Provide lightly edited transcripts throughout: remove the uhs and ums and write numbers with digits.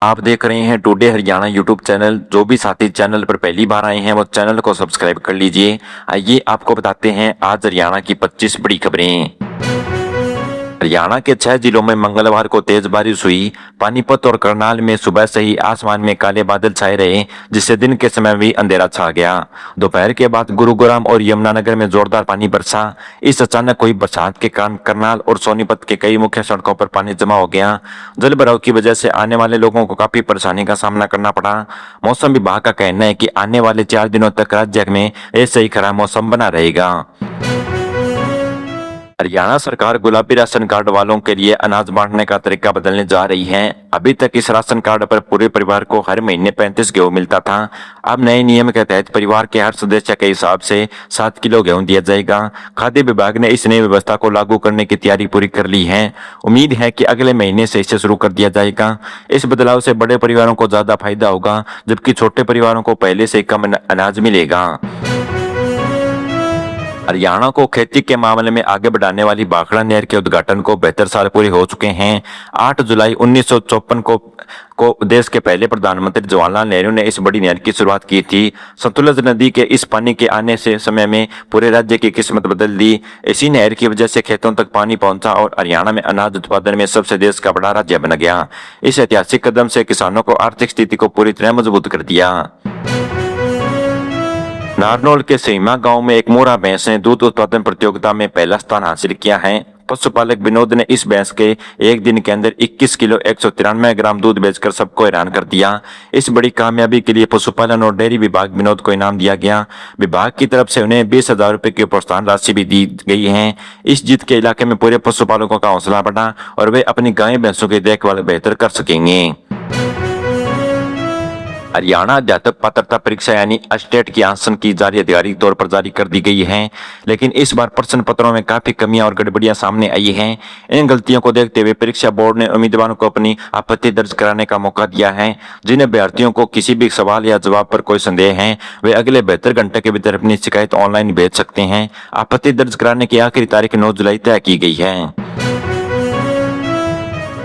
आप देख रहे हैं टुडे हरियाणा यूट्यूब चैनल। जो भी साथी चैनल पर पहली बार आए हैं वो चैनल को सब्सक्राइब कर लीजिए। आइए आपको बताते हैं आज हरियाणा की 25 बड़ी खबरें। हरियाणा के 6 जिलों में मंगलवार को तेज बारिश हुई। पानीपत और करनाल में सुबह से ही आसमान में काले बादल छाए रहे, जिससे दिन के समय भी अंधेरा छा गया। दोपहर के बाद गुरुग्राम और यमुनानगर में जोरदार पानी बरसा। इस अचानक हुई बरसात के कारण करनाल और सोनीपत के कई मुख्य सड़कों पर पानी जमा हो गया। जल भराव की वजह से आने वाले लोगों को काफी परेशानी का सामना करना पड़ा। मौसम विभाग का कहना है कि आने वाले 4 दिनों तक राज्य में ऐसे ही खराब मौसम बना रहेगा। हरियाणा सरकार गुलाबी राशन कार्ड वालों के लिए अनाज बांटने का तरीका बदलने जा रही है। अभी तक इस राशन कार्ड पर पूरे परिवार को हर महीने 35 गेहूं मिलता था। अब नए नियम के तहत परिवार के हर सदस्य के हिसाब से 7 किलो गेहूं दिया जाएगा। खाद्य विभाग ने इस नई व्यवस्था को लागू करने की तैयारी पूरी कर ली है। उम्मीद है कि अगले महीने से इसे शुरू कर दिया जाएगा। इस बदलाव से बड़े परिवारों को ज्यादा फायदा होगा, जबकि छोटे परिवारों को पहले से कम अनाज मिलेगा। हरियाणा को खेती के मामले में आगे बढ़ाने वाली भाखड़ा नहर के उद्घाटन को 72 साल पूरे हो चुके हैं। 8 जुलाई 1954 को देश के पहले प्रधानमंत्री जवाहरलाल नेहरू ने इस बड़ी नहर की शुरुआत की थी। सतलुज नदी के इस पानी के आने से समय में पूरे राज्य की किस्मत बदल दी। इसी नहर की वजह से खेतों तक पानी पहुंचा और हरियाणा में अनाज उत्पादन में सबसे देश का बड़ा राज्य बन गया। इस ऐतिहासिक कदम से किसानों को आर्थिक स्थिति को पूरी तरह मजबूत कर दिया। नारनौल के सीमा गांव में एक मोरा भैंस ने दूध उत्पादन प्रतियोगिता में पहला स्थान हासिल किया है। पशुपालक विनोद ने इस भैंस के एक दिन के अंदर 21 किलो 193 ग्राम दूध बेचकर सबको हैरान कर दिया। इस बड़ी कामयाबी के लिए पशुपालन और डेयरी विभाग विनोद को इनाम दिया गया। विभाग की तरफ से उन्हें 20,000 रुपए की प्रोत्साहन राशि भी दी गई है। इस जीत के इलाके में पूरे पशुपालकों का हौसला बढ़ा और वे अपनी गाय भैंसों की देखभाल बेहतर कर सकेंगे। हरियाणा अध्यापक पात्रता परीक्षा यानी अस्टेट की आसन की जारी आधिकारिक तौर पर जारी कर दी गई है, लेकिन इस बार प्रश्न पत्रों में काफी कमियां और गड़बड़ियां सामने आई हैं। इन गलतियों को देखते हुए परीक्षा बोर्ड ने उम्मीदवारों को अपनी आपत्ति दर्ज कराने का मौका दिया है। जिन अभ्यर्थियों को किसी भी सवाल या जवाब पर कोई संदेह है, वे अगले 72 घंटे के भीतर अपनी शिकायत ऑनलाइन भेज सकते हैं। आपत्ति दर्ज कराने की आखिरी तारीख 9 जुलाई तय की गई है।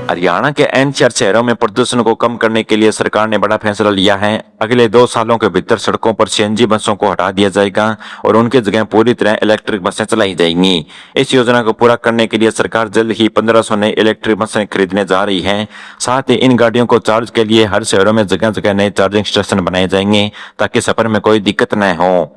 हरियाणा के एनसीआर शहरों में प्रदूषण को कम करने के लिए सरकार ने बड़ा फैसला लिया है। अगले 2 सालों के भीतर सड़कों पर सीएनजी बसों को हटा दिया जाएगा और उनकी जगह पूरी तरह इलेक्ट्रिक बसें चलाई जाएंगी। इस योजना को पूरा करने के लिए सरकार जल्द ही 1500 नई इलेक्ट्रिक बसें खरीदने जा रही है। साथ ही इन गाड़ियों को चार्ज के लिए हर शहरों में जगह जगह नए चार्जिंग स्टेशन बनाए जाएंगे ताकि सफर में कोई दिक्कत न हो।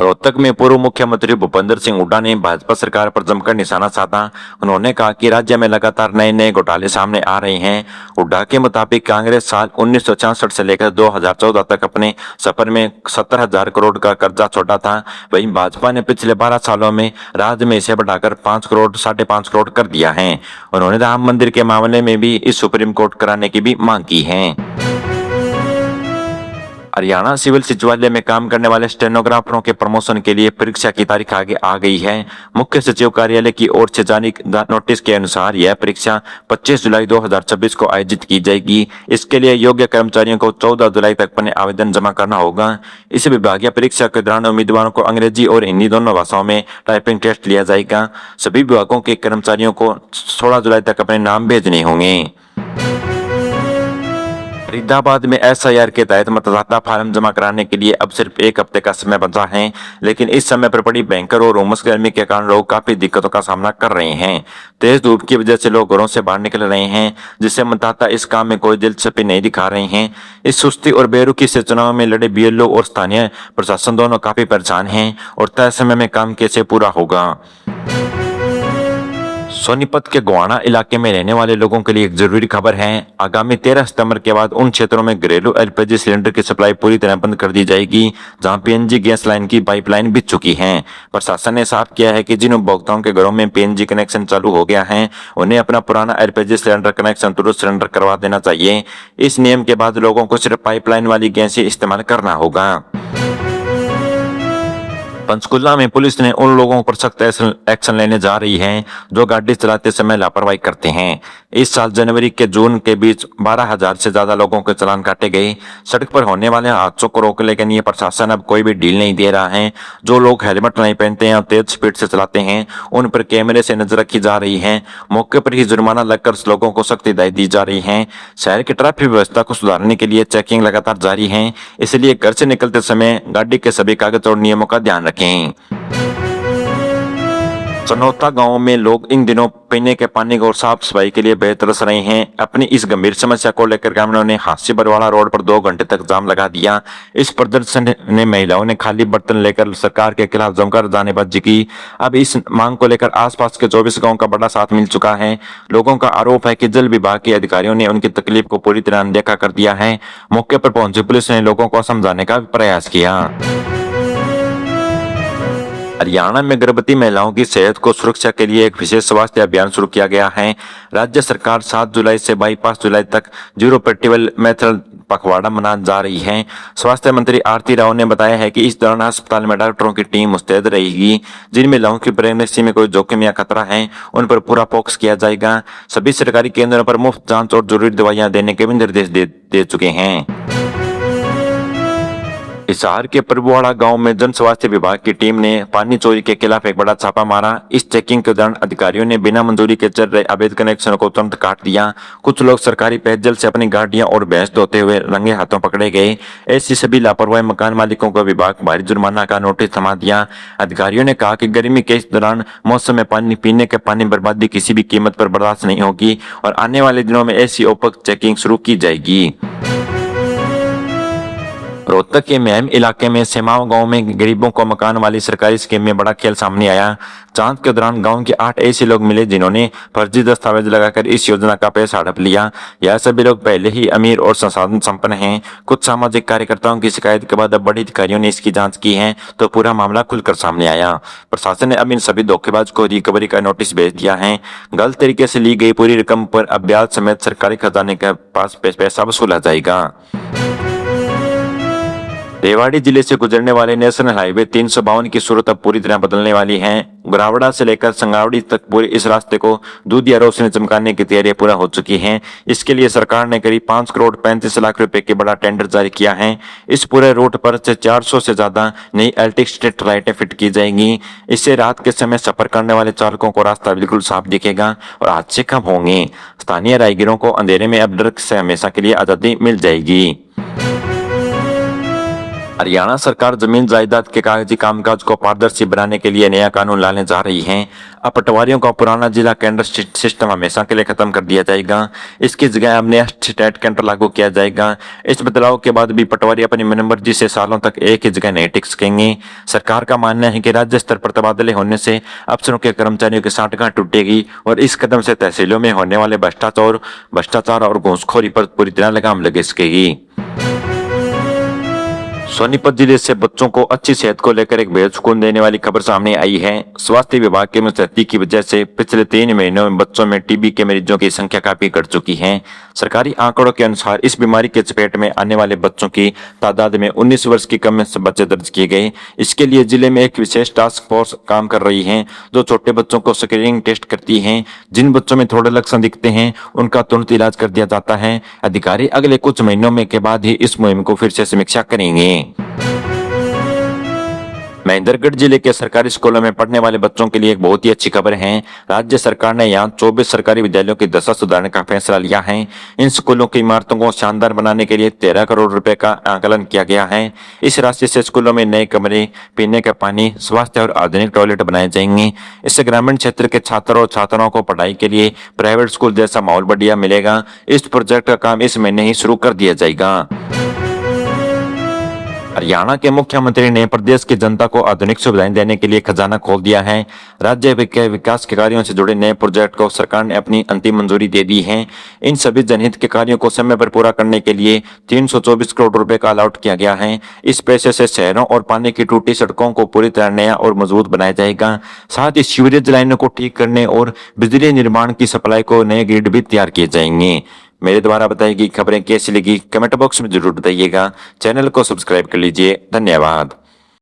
रोहतक में पूर्व मुख्यमंत्री भूपेंद्र सिंह हुड्डा ने भाजपा सरकार पर जमकर निशाना साधा। उन्होंने कहा कि राज्य में लगातार नए नए घोटाले सामने आ रहे हैं। हुड्डा के मुताबिक कांग्रेस साल 1966 से लेकर 2014 तक अपने सफर में 70,000 करोड़ का कर्जा छोड़ा था। वहीं भाजपा ने पिछले 12 सालों में राज्य में इसे बढ़ाकर 5 करोड़ 5.5 करोड़ कर दिया है। उन्होंने राम मंदिर के मामले में भी इस सुप्रीम कोर्ट कराने की भी मांग की है। हरियाणा सिविल सचिवालय में काम करने वाले स्टेनोग्राफरों के प्रमोशन के लिए परीक्षा की तारीख आगे आ गई है। मुख्य सचिव कार्यालय की ओर से जारी नोटिस के अनुसार यह परीक्षा 25 जुलाई 2026 को आयोजित की जाएगी। इसके लिए योग्य कर्मचारियों को 14 जुलाई तक अपने आवेदन जमा करना होगा। इस विभागीय परीक्षा के दौरान उम्मीदवारों को अंग्रेजी और हिंदी दोनों भाषाओं में टाइपिंग टेस्ट लिया जाएगा। सभी विभागों के कर्मचारियों को 16 जुलाई तक अपने नाम भेजने होंगे। फरीदाबाद में एसआईआर के तहत मतदाता फार्म जमा कराने के लिए अब सिर्फ 1 हफ्ते का समय बचा है, लेकिन इस समय पर बड़ी भयंकर और उमस गर्मी के कारण लोग काफी दिक्कतों का सामना कर रहे हैं। तेज धूप की वजह से लोग घरों से बाहर निकल रहे हैं, जिससे मतदाता इस काम में कोई दिलचस्पी नहीं दिखा रहे हैं। इस सुस्ती और बेरुखी से चुनाव में लड़े बीएलओ और स्थानीय प्रशासन दोनों काफी परेशान हैं और तय समय में काम कैसे पूरा होगा। सोनीपत के गोवाना इलाके में रहने वाले लोगों के लिए एक जरूरी खबर है। आगामी 13 सितंबर के बाद उन क्षेत्रों में घरेलू एलपीजी सिलेंडर की सप्लाई पूरी तरह बंद कर दी जाएगी, जहां पीएनजी गैस लाइन की पाइपलाइन बिछ चुकी है। प्रशासन ने साफ किया है कि जिन उपभोक्ताओं के घरों में पीएनजी कनेक्शन चालू हो गया है, उन्हें अपना पुराना एलपीजी सिलेंडर कनेक्शन तुरंत सिलेंडर करवा देना चाहिए। इस नियम के बाद लोगों को सिर्फ पाइपलाइन वाली गैस ही इस्तेमाल करना होगा। पंचकुला में पुलिस ने उन लोगों पर सख्त एक्शन लेने जा रही है जो गाड़ी चलाते समय लापरवाही करते हैं। इस साल जनवरी के जून के बीच 12,000 से ज्यादा लोगों के चालान काटे गए। सड़क पर होने वाले हादसों को रोकने के लिए प्रशासन अब कोई भी ढील नहीं दे रहा है। जो लोग हेलमेट नहीं पहनते हैं और तेज स्पीड से चलाते हैं उन पर कैमरे से नजर रखी जा रही है। मौके पर ही जुर्माना लगकर लोगों को सख्त हिदायत दी जा रही है। शहर की ट्रैफिक व्यवस्था को सुधारने के लिए चेकिंग लगातार जारी है, इसलिए घर से निकलते समय गाड़ी के सभी कागज और नियमों का ध्यान रखें। चनौता गांव में लोग इन दिनों पीने के पानी और साफ सफाई के लिए बेतरस रहे हैं। अपनी इस गंभीर समस्या को लेकर ग्रामीणों ने हास्य बरवाड़ा रोड पर 2 घंटे तक जाम लगा दिया। इस प्रदर्शन में महिलाओं ने खाली बर्तन लेकर सरकार के खिलाफ जमकर जानेबाजी की। अब इस मांग को लेकर आसपास के 24 गांव का बड़ा साथ मिल चुका है। लोगों का आरोप है कि जल विभाग के अधिकारियों ने उनकी तकलीफ को पूरी तरह अनदेखा कर दिया है। मौके पर पहुंची पुलिस ने लोगों को समझाने का प्रयास किया। हरियाणा में गर्भवती महिलाओं की सेहत को सुरक्षा के लिए एक विशेष स्वास्थ्य अभियान शुरू किया गया है। राज्य सरकार 7 जुलाई से 22 जुलाई तक जीरो पेट्रोल मेथड पखवाड़ा मनाने जा रही है। स्वास्थ्य मंत्री आरती राव ने बताया है कि इस दौरान अस्पताल में डॉक्टरों की टीम मुस्तैद रहेगी। जिन महिलाओं की प्रेगनेंसी में कोई जोखिम या खतरा है उन पर पूरा फोकस किया जाएगा। सभी सरकारी केंद्रों पर मुफ्त जांच और जरूरी दवाइयां देने के भी निर्देश दे चुके हैं। हिसार के प्रभुवाड़ा गांव में जन स्वास्थ्य विभाग की टीम ने पानी चोरी के खिलाफ एक बड़ा छापा मारा। इस चेकिंग के दौरान अधिकारियों ने बिना मंजूरी के चल रहे अवैध कनेक्शन को तुरंत काट दिया। कुछ लोग सरकारी पेयजल से अपनी गाड़ियां और भैंस धोते हुए रंगे हाथों पकड़े गए। ऐसी सभी लापरवाही मकान मालिकों को विभाग भारी जुर्माना का नोटिस थमा दिया। अधिकारियों ने कहा कि गर्मी के इस दौरान मौसम में पीने के पानी बर्बादी किसी भी कीमत पर बर्दाश्त नहीं होगी और आने वाले दिनों में ऐसी औपक चेकिंग शुरू की जाएगी। रोहतक के महम इलाके में सेमाव गांव में गरीबों को मकान वाली सरकारी स्कीम में बड़ा खेल सामने आया। जांच के दौरान गांव के 8 ऐसे लोग मिले जिन्होंने फर्जी दस्तावेज लगाकर इस योजना का पैसा हड़प लिया। यह सभी लोग पहले ही अमीर और संसाधन संपन्न हैं। कुछ सामाजिक कार्यकर्ताओं की शिकायत के बाद अब बड़ी अधिकारियों ने इसकी जांच की है तो पूरा मामला खुलकर सामने आया। प्रशासन ने अब इन सभी धोखेबाज को रिकवरी का नोटिस भेज दिया है। गलत तरीके से ली गई पूरी रकम पर अब ब्याज समेत सरकारी खजाने के पास पैसा वसूला जाएगा। रेवाड़ी जिले से गुजरने वाले नेशनल हाईवे 352 की सूरत अब पूरी तरह बदलने वाली है। गुरावड़ा से लेकर संगावड़ी तक पूरे इस रास्ते को दूधिया रोशनी चमकाने की तैयारियां पूरा हो चुकी हैं। इसके लिए सरकार ने करीब 5 करोड़ 35 लाख रुपए की बड़ा टेंडर जारी किया है। इस पूरे रूट पर से 400 से ज्यादा नई एलटी स्ट्रीट लाइटें फिट की जाएंगी। इससे रात के समय सफर करने वाले चालकों को रास्ता बिल्कुल साफ दिखेगा और हादसे कम होंगे। स्थानीय राहगीरों को अंधेरे में अब डर से हमेशा के लिए आजादी मिल जाएगी। हरियाणा सरकार जमीन जायदाद के कागजी कामकाज को पारदर्शी बनाने के लिए नया कानून लाने जा रही है। अब पटवारियों का पुराना जिला केंद्र सिस्टम हमेशा के लिए खत्म कर दिया जाएगा। इसकी जगह अब नया स्टेट केंद्र लागू किया जाएगा। इस बदलाव के बाद भी पटवारी अपनी मनमर्जी से सालों तक एक ही जगह नहीं टिक सकेंगे। सरकार का मानना है कि राज्य स्तर पर तबादले होने से अफसरों के कर्मचारियों की सांठगांठ टूटेगी और इस कदम से तहसीलों में होने वाले भ्रष्टाचार और घूसखोरी पर पूरी तरह लगाम लग सकेगी। सोनीपत जिले से बच्चों को अच्छी सेहत को लेकर एक बेहद सुकून देने वाली खबर सामने आई है। स्वास्थ्य विभाग के मुस्तैदी की वजह से पिछले 3 महीनों में बच्चों में टीबी के मरीजों की संख्या काफी घट चुकी है। सरकारी आंकड़ों के अनुसार इस बीमारी के चपेट में आने वाले बच्चों की तादाद में 19 वर्ष की कम से बच्चे दर्ज किए गए। इसके लिए जिले में एक विशेष टास्क फोर्स काम कर रही है जो छोटे बच्चों को स्क्रीनिंग टेस्ट करती है। जिन बच्चों में थोड़े लक्षण दिखते हैं उनका तुरंत इलाज कर दिया जाता है। अधिकारी अगले कुछ महीनों में के बाद ही इस मुहिम को फिर से समीक्षा करेंगे। महेंद्रगढ़ जिले के सरकारी स्कूलों में पढ़ने वाले बच्चों के लिए एक बहुत ही अच्छी खबर है। राज्य सरकार ने यहां 24 सरकारी विद्यालयों की दशा सुधारने का फैसला लिया है। इन स्कूलों की इमारतों को शानदार बनाने के लिए 13 करोड़ रुपए का आकलन किया गया है। इस राशि से स्कूलों में नए कमरे, पीने का पानी, स्वास्थ्य और आधुनिक टॉयलेट बनाए जाएंगे। इससे ग्रामीण क्षेत्र के छात्रों और छात्राओं को पढ़ाई के लिए प्राइवेट स्कूल जैसा माहौल बढ़िया मिलेगा। इस प्रोजेक्ट का काम इस महीने ही शुरू कर दिया जाएगा। हरियाणा के मुख्यमंत्री ने प्रदेश की जनता को आधुनिक सुविधाएं देने के लिए खजाना खोल दिया है। राज्य के विकास के कार्यों से जुड़े नए प्रोजेक्ट को सरकार ने अपनी अंतिम मंजूरी दे दी है। इन सभी जनहित के कार्यों को समय पर पूरा करने के लिए 324 करोड़ रुपए का अलॉट किया गया है। इस पैसे से शहरों और पानी की टूटी सड़कों को पूरी तरह नया और मजबूत बनाया जाएगा। साथ ही सीवरेज लाइनों को ठीक करने और बिजली निर्माण की सप्लाई को नए ग्रिड भी तैयार किए जाएंगे। मेरे द्वारा बताई गई खबरें कैसी लगी कमेंट बॉक्स में जरूर बताइएगा। चैनल को सब्सक्राइब कर लीजिए। धन्यवाद।